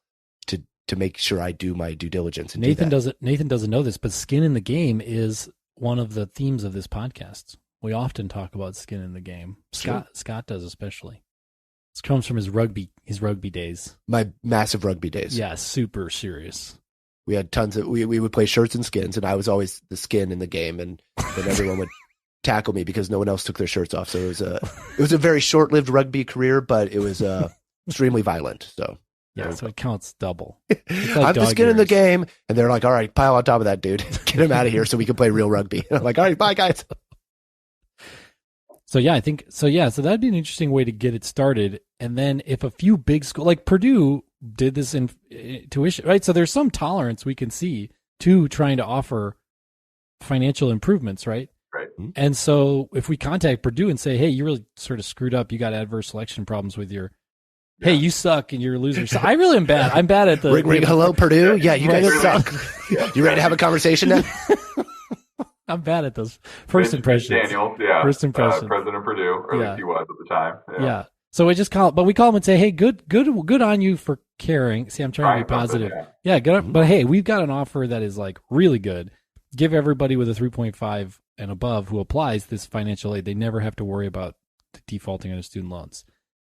to make sure I do my due diligence. And Nathan doesn't know this, but skin in the game is one of the themes of this podcast. We often talk about skin in the game. Scott does especially. This comes from his rugby days. My massive rugby days. Yeah, super serious. We had tons of we would play shirts and skins, and I was always the skin in the game, and then everyone would tackle me because no one else took their shirts off. So it was a very short-lived rugby career, but it was extremely violent. So so it counts double. Like I'm the skin in the game, and they're like, "All right, pile on top of that, dude. Get him out of here so we can play real rugby." And I'm like, "All right, bye, guys." So I think so. Yeah, so that'd be an interesting way to get it started. And then if a few big schools like Purdue did this in tuition, right? So there's some tolerance we can see to trying to offer financial improvements, right? Right. And so if we contact Purdue and say, hey, you really sort of screwed up, you got adverse selection problems with your, hey, you suck and you're a loser. So I really am bad. I'm bad at the hello, Purdue. Yeah, you guys suck. You ready to have a conversation now? I'm bad at those first impressions. Daniels, first impressions. President of Purdue, or at least he was at the time. Yeah. So we just call them and say, hey, good on you for caring. See, I'm trying to be positive. Good. But hey, we've got an offer that is like really good. Give everybody with a 3.5 and above who applies this financial aid. They never have to worry about defaulting on their student loans.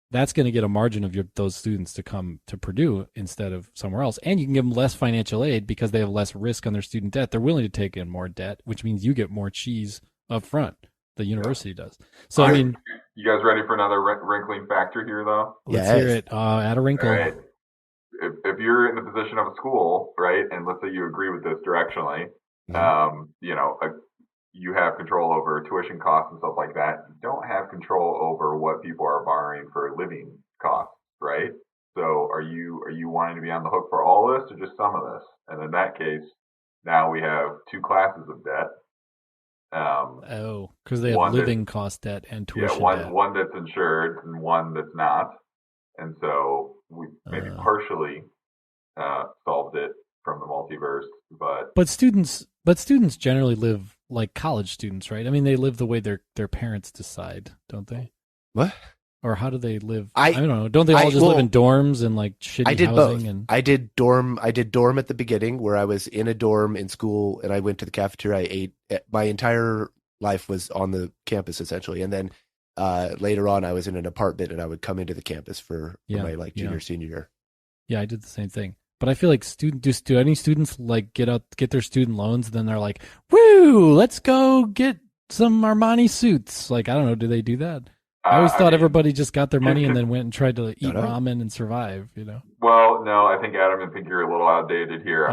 That's going to get a margin of those students to come to Purdue instead of somewhere else. And you can give them less financial aid because they have less risk on their student debt. They're willing to take in more debt, which means you get more cheese up front. The university does. So, I mean, you guys ready for another wrinkling factor here, though? Let's hear it. Add a wrinkle. All right. if you're in the position of a school, right, and let's say you agree with this directionally, you know, you have control over tuition costs and stuff like that. You don't have control over what people are borrowing for living costs, right? So are you wanting to be on the hook for all this or just some of this? And in that case, now we have two classes of debt. Because they have living cost debt and tuition debt. One that's insured and one that's not. And so we maybe partially solved it from the multiverse, but students generally live like college students, right? I mean, they live the way their parents decide, don't they? What? Or how do they live? I don't know. Don't they all just live in dorms and like shitty I did housing? Both. And I did dorm at the beginning where I was in a dorm in school and I went to the cafeteria. I ate. My entire life was on the campus essentially, and then later on I was in an apartment and I would come into the campus for my like junior senior year. Yeah, I did the same thing. But I feel like do any students like get their student loans and then they're like, woo, let's go get some Armani suits. Like, I don't know, do they do that? I always thought everybody just got their money and then went and tried to eat ramen and survive, you know? Well, no, I think, Adam, I think you're a little outdated here.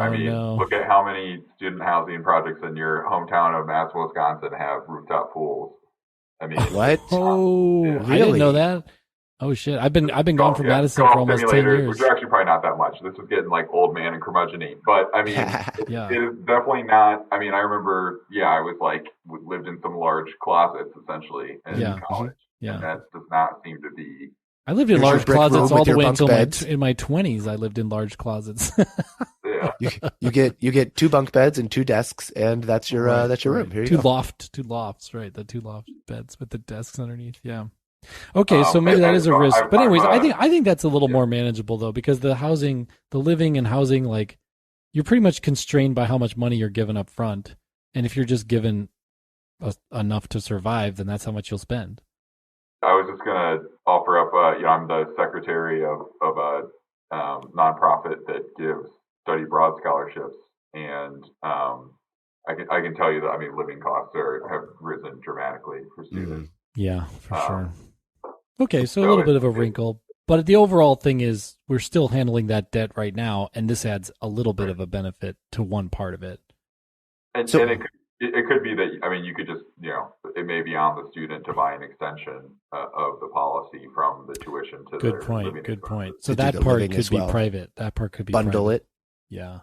Look at how many student housing projects in your hometown of Madison, Wisconsin have rooftop pools. I mean, what? Really? I didn't know that. Oh shit! I've been gone from Madison for almost 10 years. Which are actually probably not that much. This is getting like old man and curmudgeon-y. But I mean, it is definitely not. I mean, I remember, I was like lived in some large closets essentially in college. Yeah, and that does not seem to be. I lived in large closets all the way until in my 20s. I lived in large closets. Yeah, you get 2 bunk beds and 2 desks, and that's your room. Here you go. Two lofts, right? The 2 loft beds with the desks underneath. Yeah. Okay, so maybe that is a risk. But anyways, I think that's a little more manageable though, because the living and housing, like, you're pretty much constrained by how much money you're given up front, and if you're just given enough to survive, then that's how much you'll spend. I was just gonna offer up. I'm the secretary of a nonprofit that gives study abroad scholarships, and I can tell you that living costs have risen dramatically for students. Yeah, for sure. Okay, so a little bit of a wrinkle, but the overall thing is we're still handling that debt right now, and this adds a little bit of a benefit to one part of it. And it could be that, you could just, it may be on the student to buy an extension of the policy from the tuition to Good point. So that part could be private. That part could be bundle private. It. Yeah.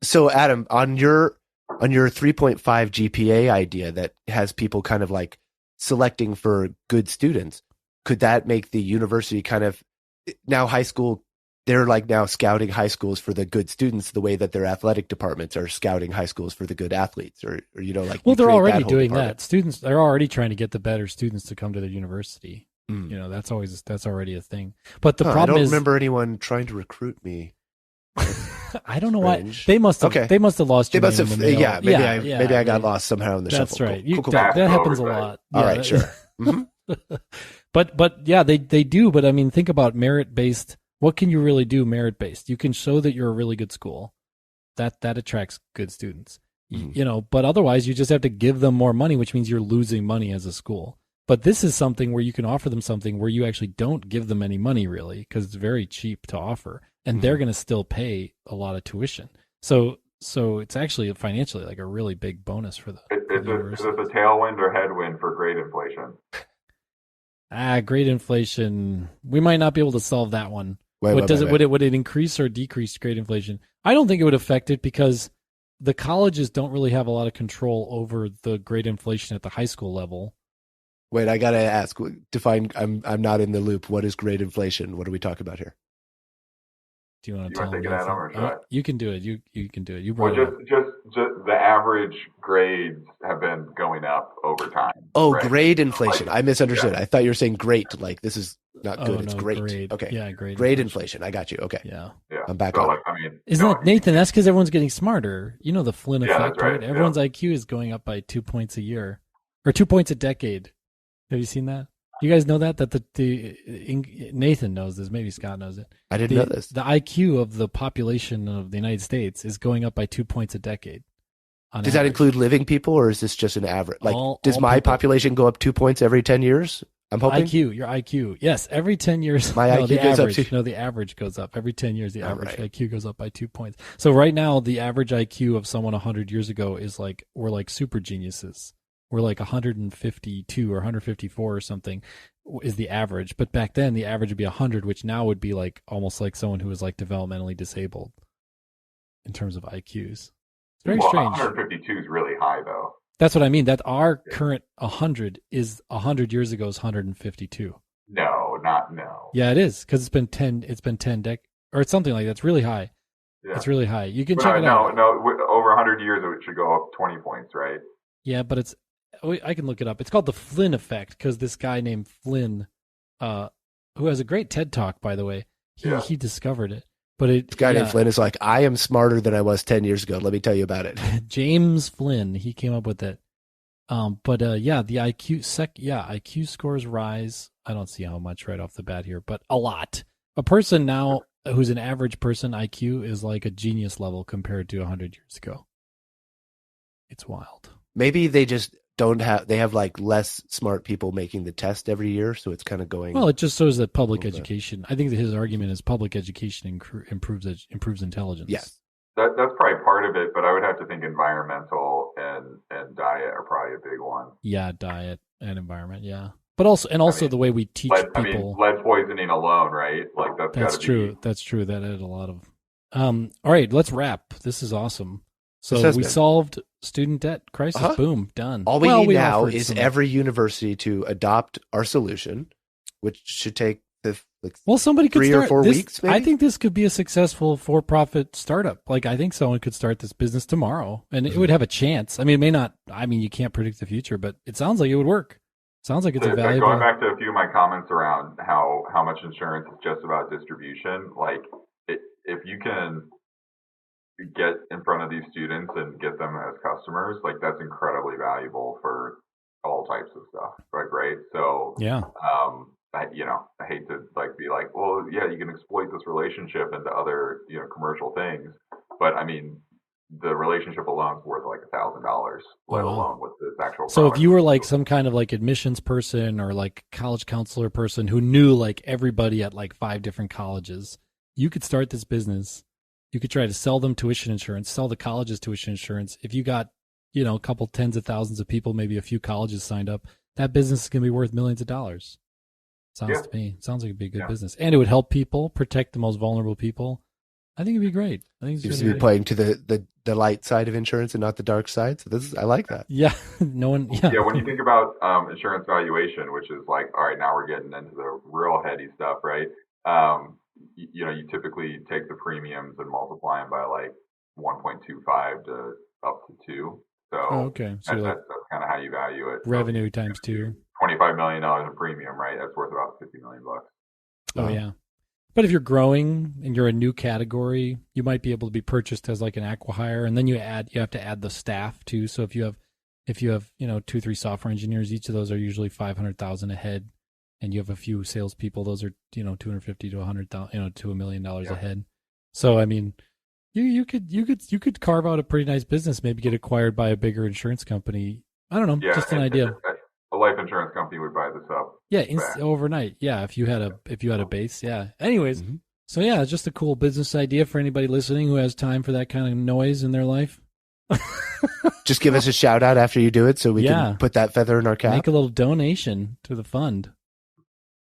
So Adam, on your 3.5 GPA idea that has people kind of like selecting for good students, could that make the university kind of now high school? They're like now scouting high schools for the good students the way that their athletic departments are scouting high schools for the good athletes, or well, they're already doing that. Students, they're already trying to get the better students to come to the university. That's already a thing. But the problem is, I don't remember anyone trying to recruit me. I don't know why they must have. Okay. They must have lost. Maybe I got lost somehow in the shuffle. That's right. Cool. That happens a lot. All right, sure. Mm-hmm. But yeah, they do. But think about merit based. What can you really do merit based? You can show that you're a really good school. That attracts good students. But otherwise you just have to give them more money, which means you're losing money as a school. But this is something where you can offer them something where you actually don't give them any money really, because it's very cheap to offer, and they're going to still pay a lot of tuition. So it's actually financially like a really big bonus for the. Is this a tailwind or headwind for grade inflation? Grade inflation. We might not be able to solve that one. Would it increase or decrease grade inflation? I don't think it would affect it because the colleges don't really have a lot of control over the grade inflation at the high school level. Wait, I gotta ask. Define. I'm not in the loop. What is grade inflation? What are we talking about here? Do you want to tell me? You can do it. You can do it. You brought just the average grades have been going up over time. Oh, right? Grade inflation. I misunderstood. I thought you were saying great. Like this is not good. It's great. Grade. Okay. Yeah, grade inflation. I got you. Okay. Yeah. I'm back on. Isn't it, Nathan? That's because everyone's getting smarter. You know the Flynn effect, that's right? Everyone's IQ is going up by 2 points a year, or 2 points a decade. Have you seen that? You guys know that Nathan knows this. Maybe Scott knows it. I didn't know this. The IQ of the population of the United States is going up by 2 points a decade. Does that include living people, or is this just an average? Like, does my population go up 2 points every 10 years? I'm hoping. Your IQ. Yes, every 10 years. My IQ the goes up average, too. No, the average goes up. Every 10 years, the All average right. IQ goes up by 2 points. So right now, the average IQ of someone 100 years ago is like, we're like super geniuses. We're like 152 or 154 or something is the average. But back then, the average would be 100, which now would be like almost like someone who was like developmentally disabled in terms of IQs. It's very strange. 152 is really high, though. That's what I mean. That our current 100 is 100 years ago's 152. No. Yeah, it is, because it's been 10 or it's something like that. It's really high. Yeah. It's really high. You can check it out. No, over 100 years it should go up 20 points, right? Yeah, but I can look it up. It's called the Flynn effect, because this guy named Flynn, who has a great TED Talk, by the way, he discovered it. But This guy named Flynn is like, I am smarter than I was 10 years ago. Let me tell you about it. James Flynn, he came up with it. The IQ scores rise. I don't see how much right off the bat here, but a lot. A person now who's an average person IQ is like a genius level compared to 100 years ago. It's wild. Maybe they just they have like less smart people making the test every year, so it's kind of going. Well, it just shows that public education. I think that his argument is public education improves intelligence. Yes, that's probably part of it, but I would have to think environmental and diet are probably a big one. Yeah, diet and environment. Yeah, but also the way we teach people. Lead poisoning alone, right? Like that's true. That's true. That had a lot of. All right, let's wrap. This is awesome. So we solved student debt crisis. Uh-huh. Boom, done. All we need now is every university to adopt our solution, which should take somebody could 3 start or 4 weeks. Maybe? I think this could be a successful for-profit startup. Like, I think someone could start this business tomorrow, and it would have a chance. I mean, it may not. I mean, you can't predict the future, but it sounds like it would work. Sounds like it's a valuable. Going back to a few of my comments around how much insurance is just about distribution. Like, if you can get in front of these students and get them as customers, like that's incredibly valuable for all types of stuff, right? So yeah, I hate to be like, well, yeah, you can exploit this relationship into other commercial things, but I mean, the relationship alone is worth like $1,000, let alone with this actual. So if you were like some kind of like admissions person or like college counselor person who knew like everybody at like 5 different colleges, you could start this business. You could try to sell them tuition insurance, sell the colleges tuition insurance. If you got, a couple tens of thousands of people, maybe a few colleges signed up, that business is going to be worth millions of dollars. Sounds to me. Sounds like it'd be a good business. And it would help people, protect the most vulnerable people. I think it'd be great. I think it's be playing to the light side of insurance and not the dark side. So I like that. Yeah. No one. Yeah. When you think about insurance valuation, which is like, all right, now we're getting into the real heady stuff, right? You typically take the premiums and multiply them by like 1.25 to up to 2. So, okay. So that's kind of how you value it. Revenue times 2. $25 million in premium, right? That's worth about $50 million. Oh, yeah. But if you're growing and you're a new category, you might be able to be purchased as like an acqui-hire, and then you have to add the staff too. So if you have 2-3 software engineers, each of those are usually $500,000 a head. And you have a few salespeople; those are $250,000 to $100,000, to $1 million a head. So I mean, you could carve out a pretty nice business. Maybe get acquired by a bigger insurance company. I don't know, just an idea. A life insurance company would buy this up. Yeah, overnight. Yeah, if you had a base. Yeah. Anyways, So yeah, it's just a cool business idea for anybody listening who has time for that kind of noise in their life. Just give us a shout out after you do it, so we can put that feather in our cap. Make a little donation to the fund.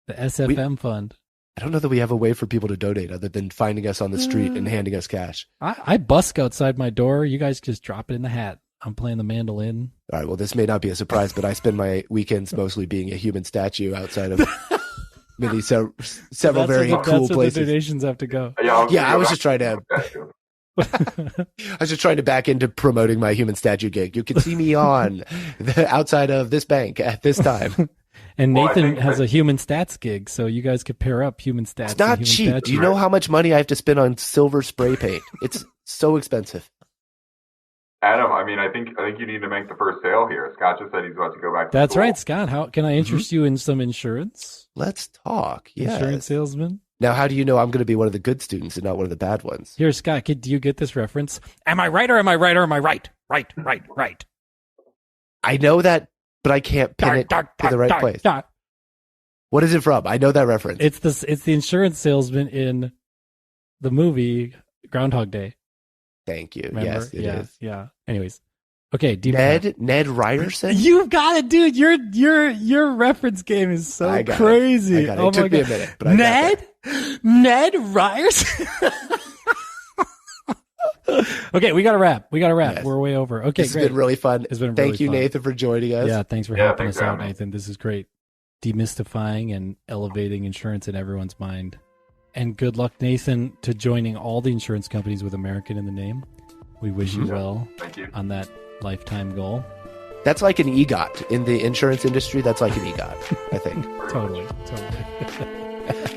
The SFM fund. I don't know that we have a way for people to donate other than finding us on the street and handing us cash. I busk outside my door. You guys just drop it in the hat. I'm playing the mandolin. All right. Well, this may not be a surprise, but I spend my weekends mostly being a human statue outside of several very cool places. That's where the donations have to go. Yeah, I was just trying to. I was just trying to back into promoting my human statue gig. You can see me on outside of this bank at this time. And Nathan has a human stats gig, so you guys could pair up human stats. It's not cheap. Stats. Do you know how much money I have to spend on silver spray paint? It's so expensive. Adam, I mean, I think you need to make the first sale here. Scott just said he's about to go back to That's school. Right, Scott. How can I interest you in some insurance? Let's talk. Yeah. Insurance salesman. Now, how do you know I'm going to be one of the good students and not one of the bad ones? Here, Scott, do you get this reference? Am I right or am I right or am I right? Right. I know that, but I can't pin it to the right place. What is it from? I know that reference. It's the insurance salesman in the movie Groundhog Day. Thank you. Remember? Yes, it is. Yeah. Anyways. Okay, Ned Ryerson? You've got it, dude. Your reference game is so crazy. It took me a minute, but I got that. Ned Ryerson? Okay, we got to wrap. Yes. We're way over. Okay, This great. has been really fun. It's been Thank really you, fun. Nathan, for joining us. Yeah, thanks for helping thanks us for out, having me. Nathan. This is great. Demystifying and elevating insurance in everyone's mind. And good luck, Nathan, to joining all the insurance companies with American in the name. We wish you well Thank you. on that lifetime goal. That's like an EGOT. In the insurance industry, that's like an EGOT, I think. Totally.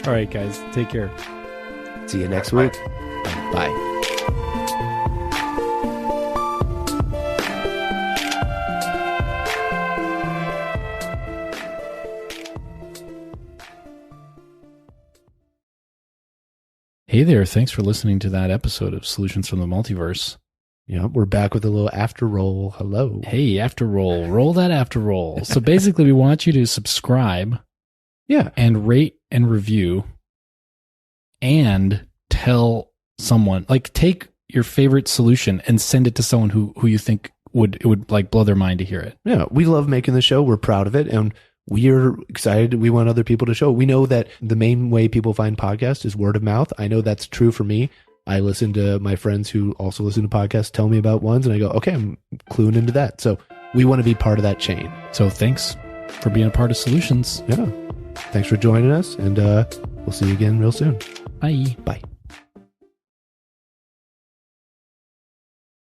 All right, guys. Take care. See you next week. Bye. Hey there. Thanks for listening to that episode of Solutions from the Multiverse. Yeah, we're back with a little after roll. Hello. Hey, after roll. Roll that after roll. So basically, we want you to subscribe. Yeah. And rate and review and tell someone, like, take your favorite solution and send it to someone who you think it would like blow their mind to hear it. Yeah, we love making the show. We're proud of it. And we're excited. We want other people to show. We know that the main way people find podcasts is word of mouth. I know that's true for me. I listen to my friends who also listen to podcasts tell me about ones, and I go, okay, I'm cluing into that. So we want to be part of that chain. So thanks for being a part of Solutions. Yeah. Thanks for joining us, and we'll see you again real soon. Bye. Bye.